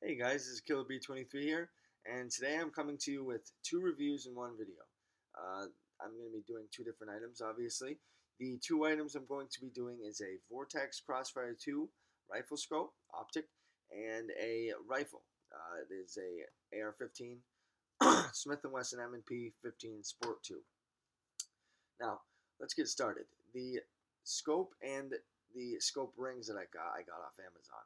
Hey guys, this is Killer B23 here, and today I'm coming to you with two reviews in one video. I'm going to be doing two different items, obviously. The two items I'm going to be doing is a Vortex Crossfire II rifle scope, optic, and a rifle. It is a AR-15 Smith&Wesson M&P 15 Sport 2. Now, let's get started. The scope and the scope rings that I got off Amazon.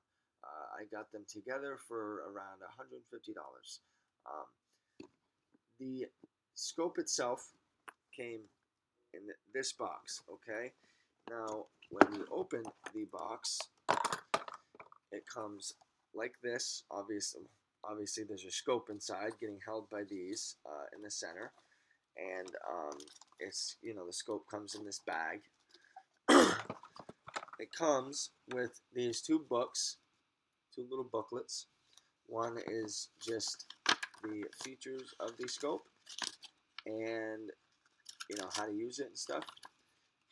I got them together for around $150. Um, the scope itself came in this box, okay? Now, when you open the box, it comes like this. Obviously there's a scope inside getting held by these in the center. And it's, the scope comes in this bag. It comes with these two books, two little booklets. One is just the features of the scope and how to use it and stuff.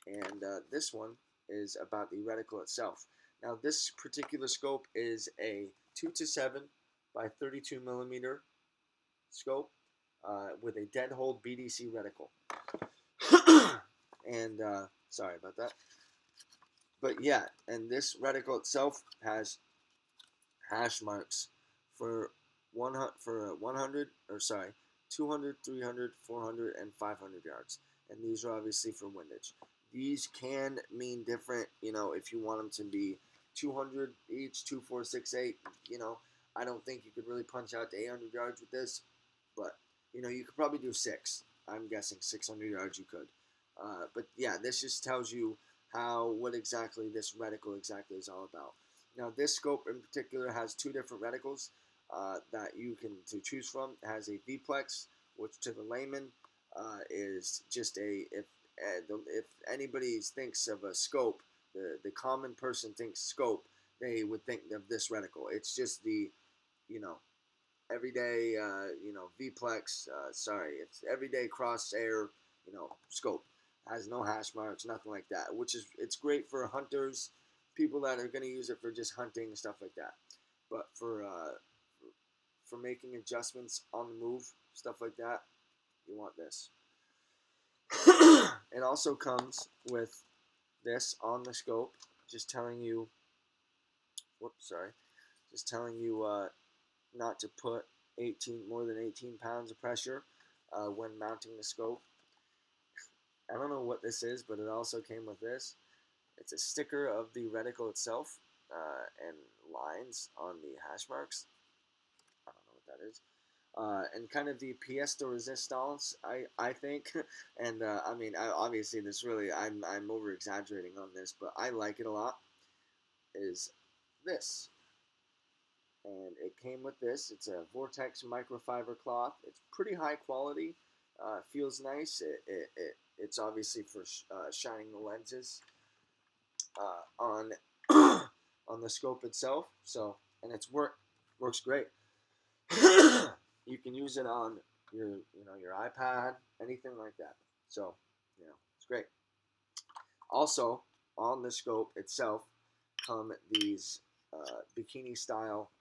And this one is about the reticle itself. Now this particular scope is a 2-7 by 32 millimeter scope with a dead hold BDC reticle. And sorry about that. But yeah, and this reticle itself has hash marks for 200, 300, 400, and 500 yards. And these are obviously for windage. These can mean different, if you want them to be 200 each, 2, 4, 6, 8, I don't think you could really punch out to 800 yards with this, but, you could probably do 6. I'm guessing 600 yards you could. But yeah, this just tells you what exactly this reticle exactly is all about. Now, this scope in particular has two different reticles that you can choose from. It has a V-plex, which to the layman is just if anybody thinks of a scope, the common person thinks scope, they would think of this reticle. It's just the, everyday, V-plex, it's everyday cross-air, scope. Has no hash marks, nothing like that, it's great for hunters, people that are going to use it for just hunting and stuff like that. But for making adjustments on the move, stuff like that, you want this. It also comes with this on the scope, just telling you, not to put more than 18 pounds of pressure when mounting the scope. I don't know what this is, but it also came with this. It's a sticker of the reticle itself and lines on the hash marks. I don't know what that is. And kind of the pièce de résistance, I think. And obviously this really, I'm over exaggerating on this, but I like it a lot. Is this, and it came with this. It's a Vortex microfiber cloth. It's pretty high quality. Feels nice. It's obviously for shining the lenses on on the scope itself. So, and works great. You can use it on your iPad, anything like that. So, it's great. Also, on the scope itself come these bikini style,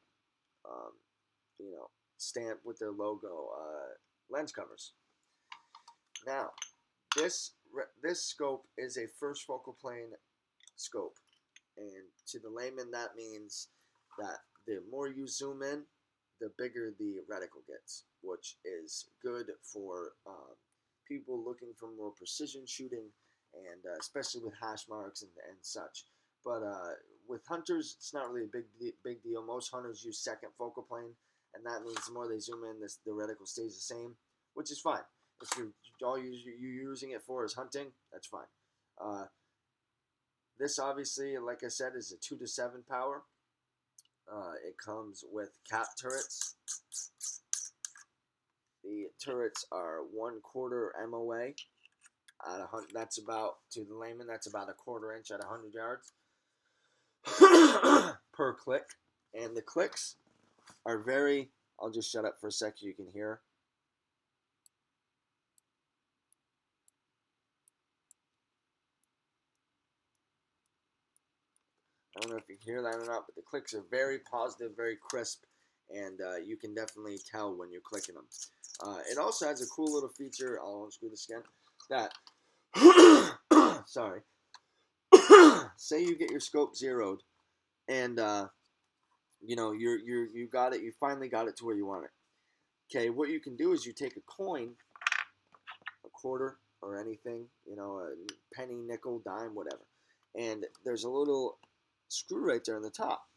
stamp with their logo lens covers. Now, this scope is a first focal plane scope, and to the layman that means that the more you zoom in, the bigger the reticle gets, which is good for people looking for more precision shooting, and especially with hash marks and such. But with hunters, it's not really a big deal. Most hunters use second focal plane, and that means the more they zoom in, the reticle stays the same, which is fine. If you're using it for is hunting, that's fine. This obviously, like I said, is a 2-7 power. It comes with cap turrets. The turrets are 1/4 MOA. That's about, to the layman, that's about 1/4 inch at 100 yards per click. And the clicks are very. I'll just shut up for a second so you can hear. I don't know if you can hear that or not, but the clicks are very positive, very crisp, and you can definitely tell when you're clicking them. It also has a cool little feature. I'll unscrew this again. That sorry. Say you get your scope zeroed, and you got it. You finally got it to where you want it. Okay, what you can do is you take a coin, a quarter or anything, a penny, nickel, dime, whatever, and there's a little screw right there on the top.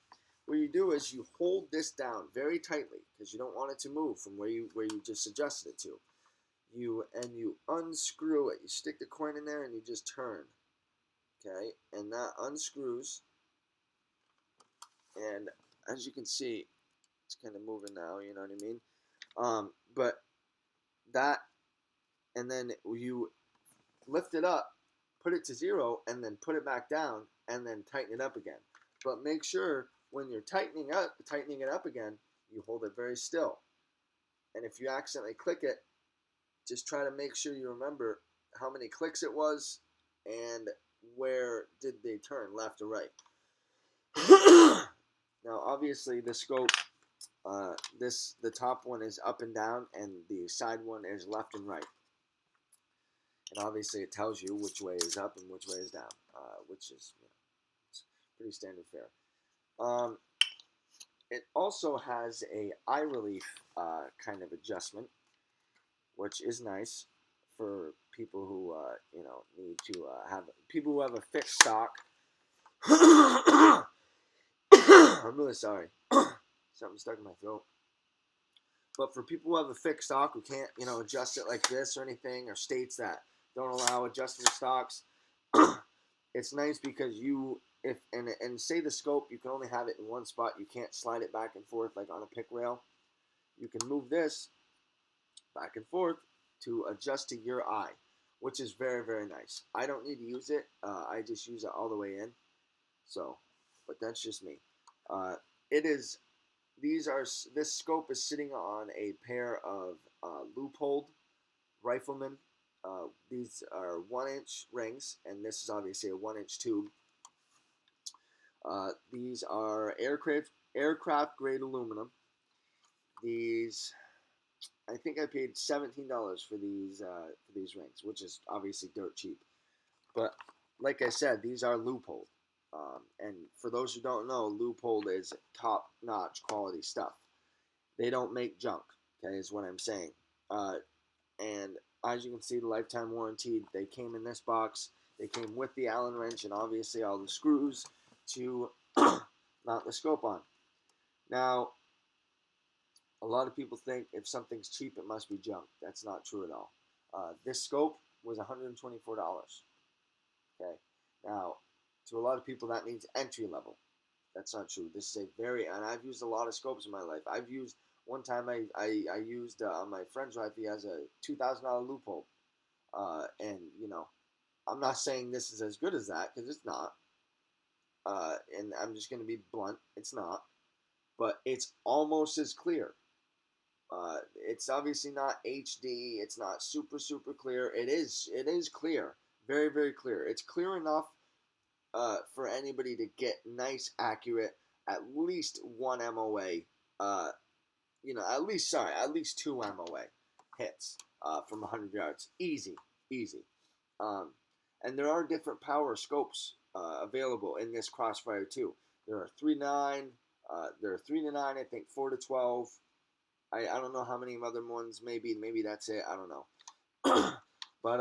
What you do is you hold this down very tightly because you don't want it to move from where you just adjusted it to. You unscrew it. You stick the coin in there and you just turn. Okay, and that unscrews, and as you can see, it's kind of moving now. You know what I mean? But that, and then you lift it up, put it to 0, and then put it back down, and then tighten it up again. But make sure when you're tightening it up again, you hold it very still. And if you accidentally click it, just try to make sure you remember how many clicks it was and where did they turn, left or right. Now, obviously, the scope, the top one is up and down, and the side one is left and right. And obviously, it tells you which way is up and which way is down, which is pretty standard fare. It also has a eye relief kind of adjustment, which is nice for people who need to have people who have a fixed stock. I'm really sorry. Something stuck in my throat. But for people who have a fixed stock who can't, adjust it like this or anything, or states that don't allow adjustable stocks, it's nice because and say the scope, you can only have it in one spot. You can't slide it back and forth like on a pick rail. You can move this back and forth to adjust to your eye, which is very, very nice. I don't need to use it. I just use it all the way in. So, but that's just me. This scope is sitting on a pair of Leupold rifleman. These are 1-inch rings, and this is obviously a 1-inch tube. These are aircraft grade aluminum. These, I think I paid $17 for these rings, which is obviously dirt cheap. But like I said, these are Leupold. And for those who don't know, Leupold is top-notch quality stuff. They don't make junk, okay, is what I'm saying. And as you can see, the lifetime warranty, they came in this box. They came with the Allen wrench and obviously all the screws to mount the scope on. Now, a lot of people think if something's cheap, it must be junk. That's not true at all. This scope was $124. Okay, now, to a lot of people, that means entry level. That's not true. This is and I've used a lot of scopes in my life. One time I used on my friend's rifle, he has a $2,000 Leupold. And, I'm not saying this is as good as that, because it's not. And I'm just going to be blunt. It's not. But it's almost as clear. It's obviously not HD. It's not super, super clear. It is clear. Very, very clear. It's clear enough for anybody to get nice, accurate, at least 1 MOA, at least 2 MOA hits from 100 yards. Easy. And there are different power scopes available in this Crossfire II. There are 3-9, I think 4-12. I don't know how many other ones, maybe that's it, I don't know. But,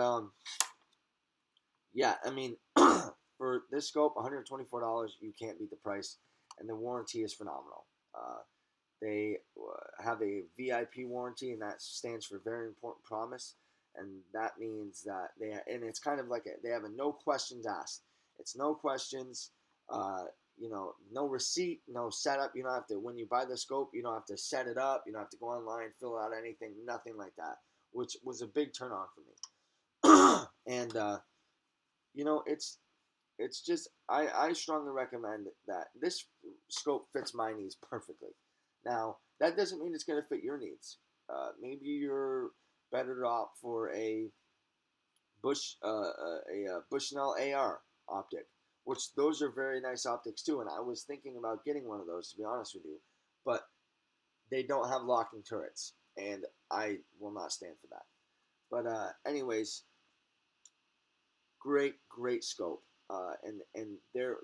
yeah, I mean, for this scope, $124, you can't beat the price, and the warranty is phenomenal. They have a VIP warranty, and that stands for very important promise, and that means that it's kind of like they have a no questions asked. It's no questions, no receipt, no setup. You don't have to, when you buy the scope, you don't have to set it up, you don't have to go online, fill out anything, nothing like that, which was a big turn on for me. And, it's just, I strongly recommend that this scope fits my needs perfectly. Now, that doesn't mean it's going to fit your needs. Maybe you're better off for a Bushnell AR optic, which those are very nice optics too, and I was thinking about getting one of those, to be honest with you. But they don't have locking turrets, and I will not stand for that. But anyways, great scope, and their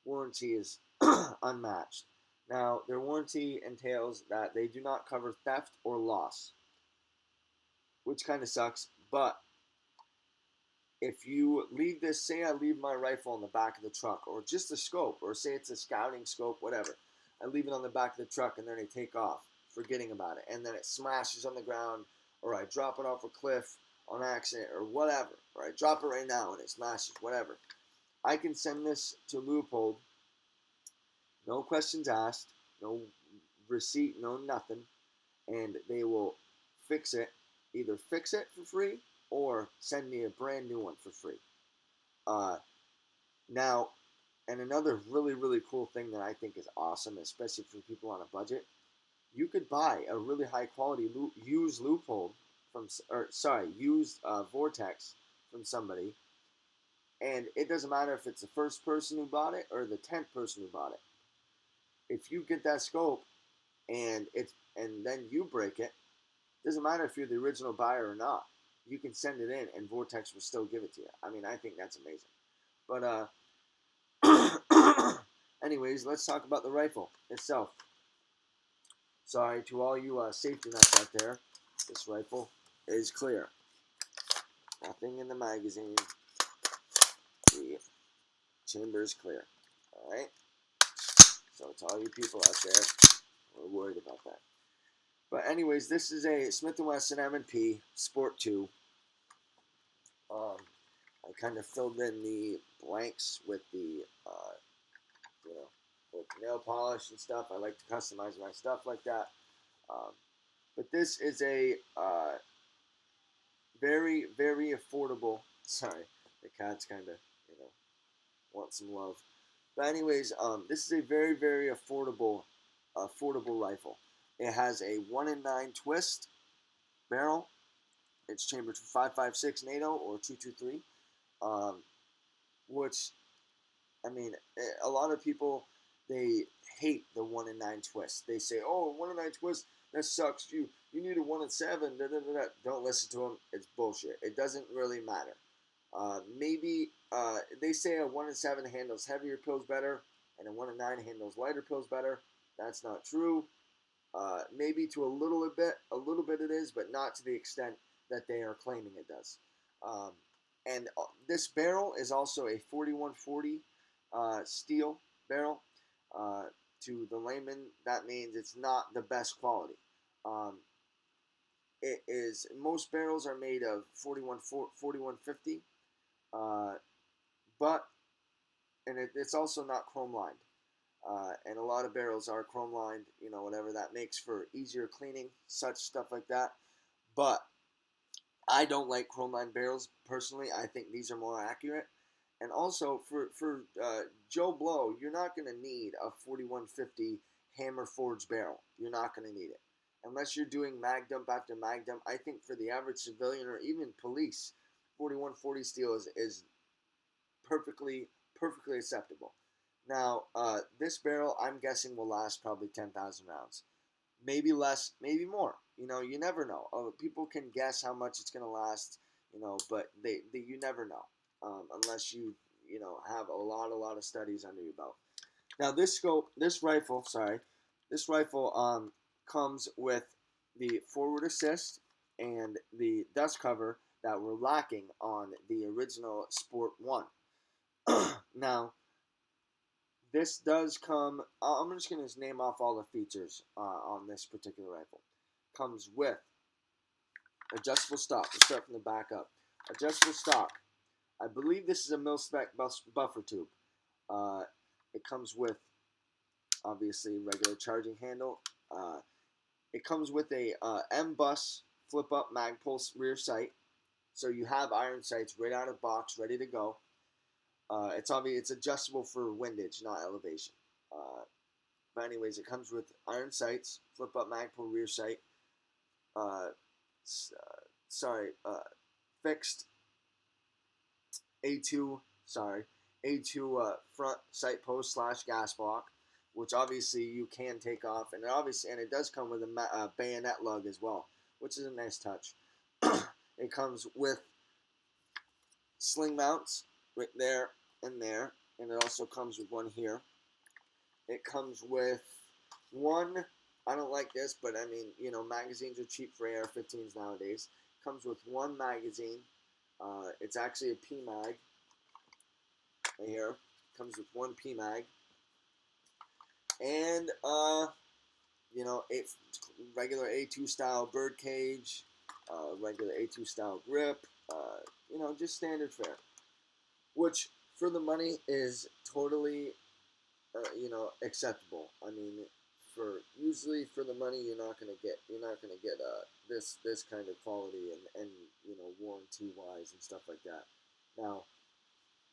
warranty is unmatched. Now, their warranty entails that they do not cover theft or loss, which kind of sucks. But if you leave this, say I leave my rifle in the back of the truck, or just a scope, or say it's a scouting scope, whatever. I leave it on the back of the truck and then I take off, forgetting about it, and then it smashes on the ground, or I drop it off a cliff on accident, or whatever, or I drop it right now and it smashes, whatever. I can send this to Leupold, no questions asked, no receipt, no nothing, and they will fix it, either fix it for free or send me a brand new one for free. Now, and another really cool thing that I think is awesome, especially for people on a budget, you could buy a really high quality used Leupold used Vortex from somebody, and it doesn't matter if it's the first person who bought it or the 10th person who bought it. If you get that scope and then you break it, doesn't matter if you're the original buyer or not. You can send it in, and Vortex will still give it to you. I mean, I think that's amazing. But anyways, let's talk about the rifle itself. Sorry to all you safety nuts out there. This rifle is clear. Nothing in the magazine. The chamber is clear. All right. So to all you people out there who are worried about that. But anyways, this is a Smith&Wesson M&P Sport 2. I kind of filled in the blanks with the, with nail polish and stuff. I like to customize my stuff like that. But this is a very affordable. Sorry, the cat's kind of, want some love. But anyways, this is a very affordable rifle. It has a 1 in 9 twist barrel. It's chambered for 5.56 NATO or 223, which, I mean, a lot of people, they hate the 1 in 9 twist. They say, "Oh, 1 in 9 twist, that sucks. You need a 1 in 7." Da, da, da, da. Don't listen to them. It's bullshit. It doesn't really matter. Maybe they say a 1 in 7 handles heavier pills better, and a 1 in 9 handles lighter pills better. That's not true. Maybe to a little bit it is, but not to the extent that they are claiming it does. And this barrel is also a 4140 steel barrel. To the layman, that means it's not the best quality. It is, most barrels are made of 4150, but it's also not chrome lined. And a lot of barrels are chrome lined, whatever that makes for easier cleaning, such stuff like that. But I don't like chrome lined barrels personally. I think these are more accurate. And also for Joe Blow, you're not going to need a 4150 hammer forged barrel. You're not going to need it unless you're doing mag dump after mag dump. I think for the average civilian or even police, 4140 steel is perfectly acceptable. Now, this barrel, I'm guessing, will last probably 10,000 rounds. Maybe less, maybe more. You never know. People can guess how much it's going to last, but you never know unless you have a lot of studies under your belt. Now, this rifle comes with the forward assist and the dust cover that were lacking on the original Sport 1. Now, this does come, I'm just going to name off all the features on this particular rifle. Comes with adjustable stock. We'll start from the back up. Adjustable stock. I believe this is a mil-spec buffer tube. It comes with, obviously, regular charging handle. It comes with a M-Bus flip-up mag pulse rear sight. So you have iron sights right out of box, ready to go. It's adjustable for windage, not elevation. But anyways, it comes with iron sights, flip-up Magpul rear sight. Fixed A2 front sight post / gas block. which obviously you can take off, and it does come with a bayonet lug as well, which is a nice touch. It comes with sling mounts right there and there, and it also comes with one here. It comes with one. I don't like this, but I mean, magazines are cheap for AR-15s nowadays. Comes with one magazine. It's actually a PMag. Right here. Comes with one PMag. And, it's regular A2 style bird cage, regular A2 style grip, just standard fare. Which, for the money, is totally, acceptable. I mean, usually for the money, you're not gonna get this kind of quality and warranty wise and stuff like that. Now,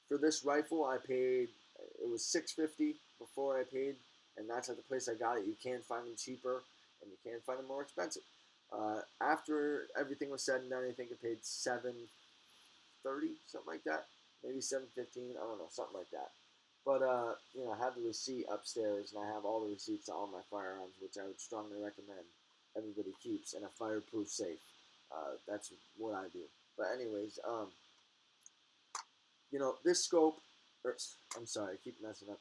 for this rifle, I paid, it was $650 before I paid, and that's at the place I got it. You can find them cheaper, and you can find them more expensive. After everything was said and done, I think I paid $730, something like that, maybe $715. I don't know, something like that. But I have the receipt upstairs, and I have all the receipts to all my firearms, which I would strongly recommend everybody keeps in a fireproof safe. That's what I do. But anyways, this scope, I'm sorry, I keep messing up.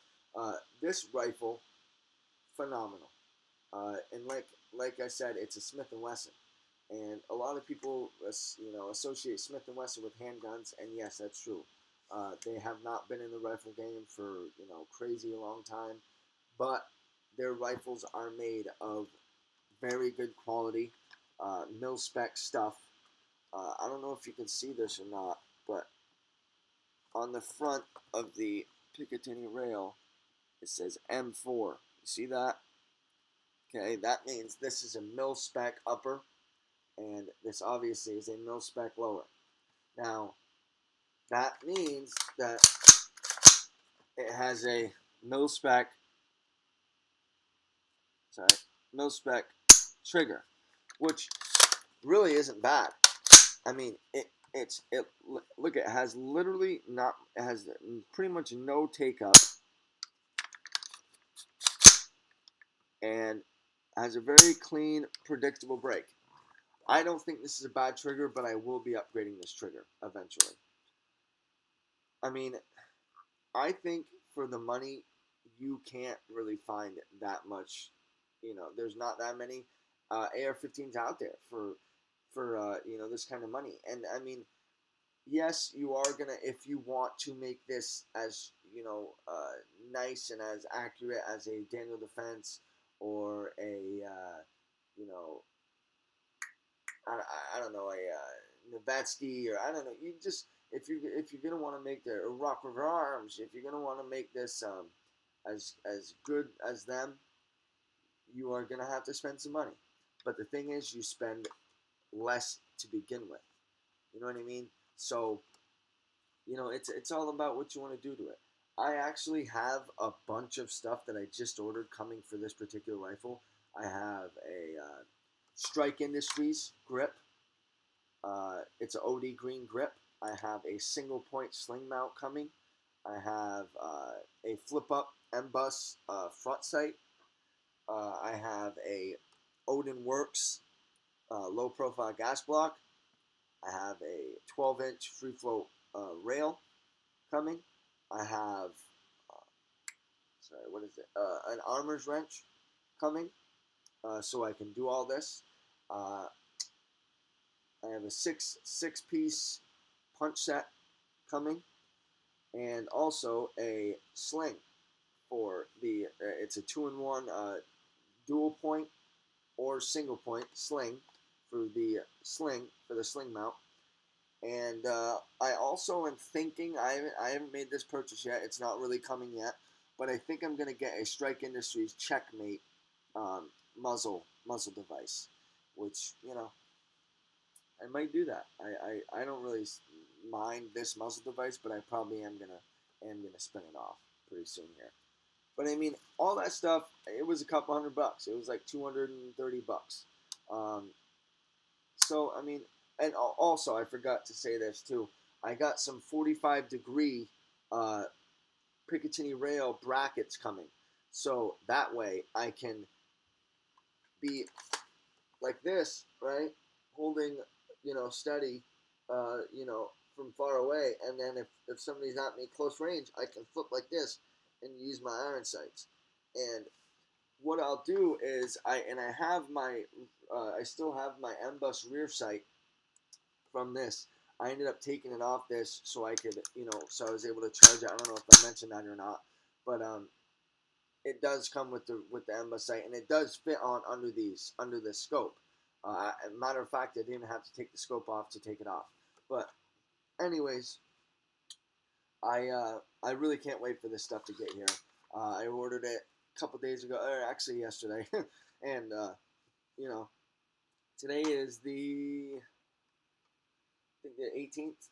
This rifle, phenomenal. And like I said, it's a Smith&Wesson. And a lot of people, associate Smith&Wesson with handguns, and yes, that's true. They have not been in the rifle game for, crazy long time, but their rifles are made of very good quality, mil-spec stuff. I don't know if you can see this or not, but on the front of the Picatinny rail, it says M4. You see that? Okay, that means this is a mil-spec upper, and this obviously is a mil-spec lower. Now, that means that it has a mil-spec trigger, which really isn't bad. I mean, look, it has pretty much no take up, and has a very clean, predictable break. I don't think this is a bad trigger, but I will be upgrading this trigger eventually. I mean, I think for the money, you can't really find that much. There's not that many AR-15s out there for this kind of money. And I mean, yes, you are gonna, if you want to make this as nice and as accurate as a Daniel Defense or a I don't know, a Novatsky, or I don't know. You just, if you're gonna want to make the Rock River Arms, if you're gonna want to make this as good as them, you are gonna have to spend some money. But the thing is, you spend less to begin with. You know what I mean? So it's all about what you want to do to it. I actually have a bunch of stuff that I just ordered coming for this particular rifle. I have a Strike Industries grip. It's an OD green grip. I have a single point sling mount coming. I have a flip up M-Bus front sight. I have a Odin Works low profile gas block. I have a 12-inch free float rail coming. I have an armor's wrench coming, so I can do all this. I have a six piece punch set coming, and also a sling for the it's a 2-in-1 dual point or single point sling for the sling mount. And I also am thinking, I haven't made this purchase yet, it's not really coming yet, but I think I'm going to get a Strike Industries Checkmate muzzle device, which, I might do that. I don't really mind this muzzle device, but I probably am gonna spin it off pretty soon here. But I mean, all that stuff, it was a couple $100. It was like $230. So I mean, and also I forgot to say this too. I got some 45-degree Picatinny rail brackets coming. So that way I can be like this, right? Holding, steady, from far away. And then if somebody's at me close range, I can flip like this and use my iron sights. And what I'll do is I have my, I still have my M-Bus rear sight from this. I ended up taking it off this so I could, so I was able to charge it. I don't know if I mentioned that or not, but it does come with the M-Bus sight, and it does fit on under the scope. Matter of fact, I didn't even have to take the scope off to take it off. But anyways, I really can't wait for this stuff to get here. I ordered it a couple days ago, or actually yesterday, and today is the 18th.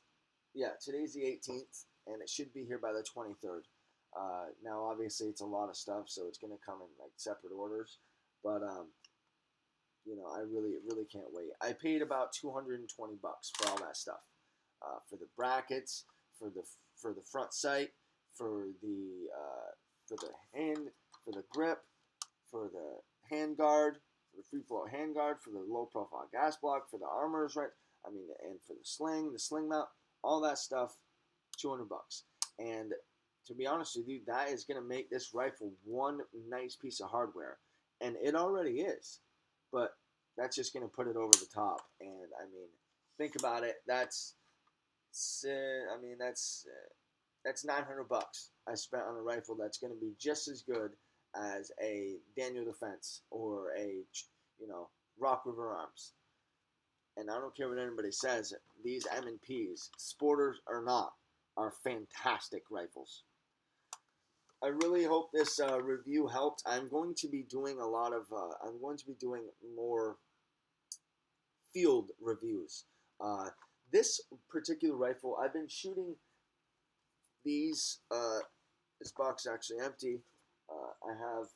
Yeah, today's the 18th, and it should be here by the 23rd. Now, obviously, it's a lot of stuff, so it's going to come in like separate orders. But I really can't wait. I paid about $220 for all that stuff, for the brackets, for the front sight, for the hand, for the grip, for the hand guard, for the free flow hand guard, for the low profile gas block, for the armors, right? I mean, and for the sling mount, all that stuff, $200. And to be honest with you, that is going to make this rifle one nice piece of hardware, and it already is. But that's just going to put it over the top. And I mean, think about it. That's $900 I spent on a rifle that's going to be just as good as a Daniel Defense or a Rock River Arms. And I don't care what anybody says, these M&Ps, sporters or not, are fantastic rifles. I really hope this review helped. I'm going to be doing more field reviews. This particular rifle, I've been shooting these. This box is actually empty. I have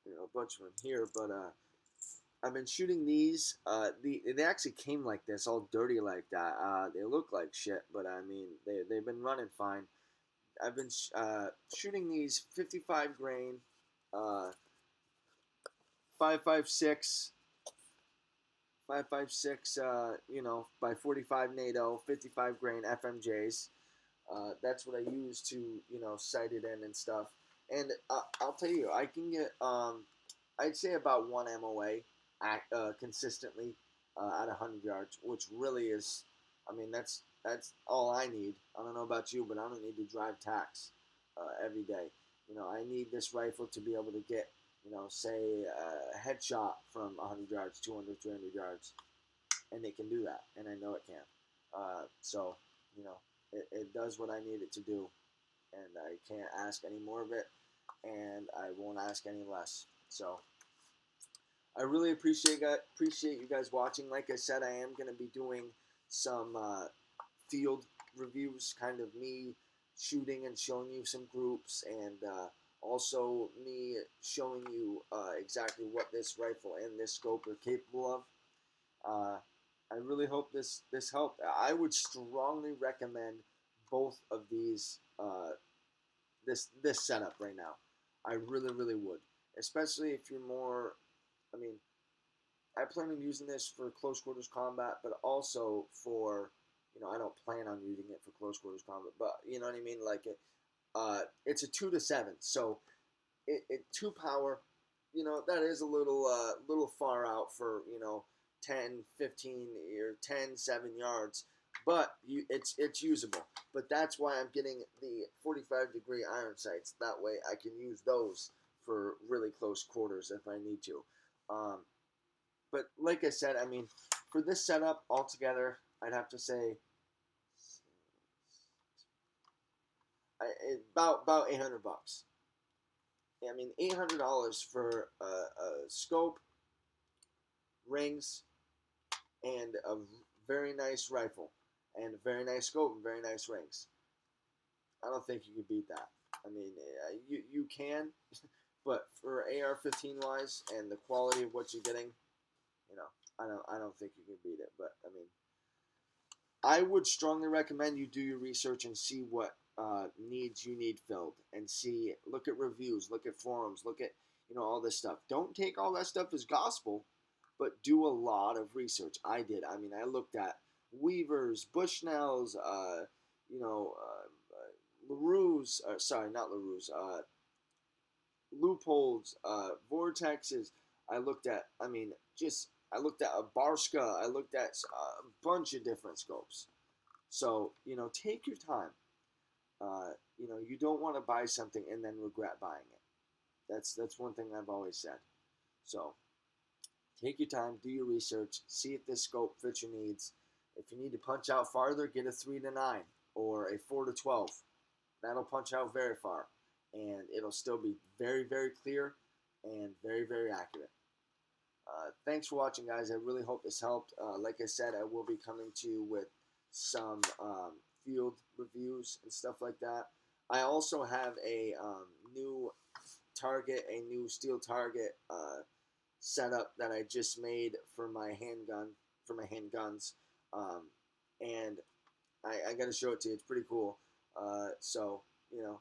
a bunch of them here, but I've been shooting these. They actually came like this, all dirty like that. They look like shit, but I mean, they've been running fine. I've been shooting these 55 grain, 5.56, by 45 NATO, 55 grain FMJs. That's what I use to, sight it in and stuff. And I'll tell you, I can get, I'd say about one MOA consistently at 100 yards, which really is, I mean, that's all I need. I don't know about you, but I don't need to drive tax every day. I need this rifle to be able to get, say a headshot from 100 yards, 200, 300 yards, and it can do that, and I know it can. So, it does what I need it to do, and I can't ask any more of it, and I won't ask any less. So, I really appreciate you guys watching. Like I said, I am going to be doing some field reviews, kind of me shooting and showing you some groups, and also me showing you exactly what this rifle and this scope are capable of. I really hope this helped. I would strongly recommend both of these, this setup right now. I really would, especially if you're more. I mean, I plan on using this for close quarters combat, but also for, I don't plan on using it for close quarters combat, but you know what I mean? Like it's a 2 to 7, so it 2 power, that is a little far out for, 10, 15, or 10, 7 yards, but it's usable. But that's why I'm getting the 45-degree iron sights. That way I can use those for really close quarters if I need to. But like I said, I mean, for this setup altogether, I'd have to say about $800. I mean, $800 for a scope, rings, and a very nice rifle, and a very nice scope and very nice rings. I don't think you could beat that. I mean, you can, but for AR-15 wise and the quality of what you're getting, I don't think you can beat it. But I mean, I would strongly recommend you do your research and see what needs you need filled, and look at reviews, look at forums, look at all this stuff. Don't take all that stuff as gospel, but do a lot of research. I did. I mean, I looked at Weavers, Bushnells, LaRue's. Sorry, not LaRue's. Leupolds, Vortexes. I looked at. I looked at a Barska. I looked at a bunch of different scopes. So take your time. You don't want to buy something and then regret buying it. That's one thing I've always said. So take your time, do your research, see if this scope fits your needs. If you need to punch out farther, get a 3-9 or a 4-12. That'll punch out very far, and it'll still be very, very clear and very, very accurate. Thanks for watching, guys. I really hope this helped. Like I said, I will be coming to you with some field reviews and stuff like that. I also have a new steel target setup that I just made for my handguns, and I got to show it to you. It's pretty cool. So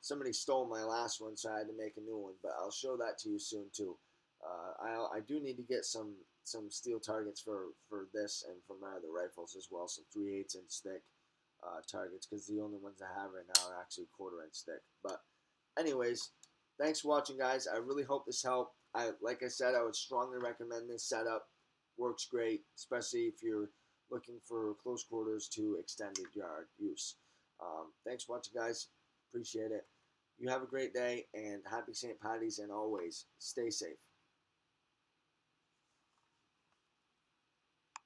somebody stole my last one, so I had to make a new one. But I'll show that to you soon too. I do need to get some steel targets for this and for my other rifles as well. Some 3/8 inch thick targets, because the only ones I have right now are actually 1/4 inch thick. But anyways, thanks for watching, guys. I really hope this helped. Like I said, I would strongly recommend this setup. Works great, especially if you're looking for close quarters to extended yard use. Thanks for watching, guys. Appreciate it. You have a great day, and happy St. Patty's, and always stay safe.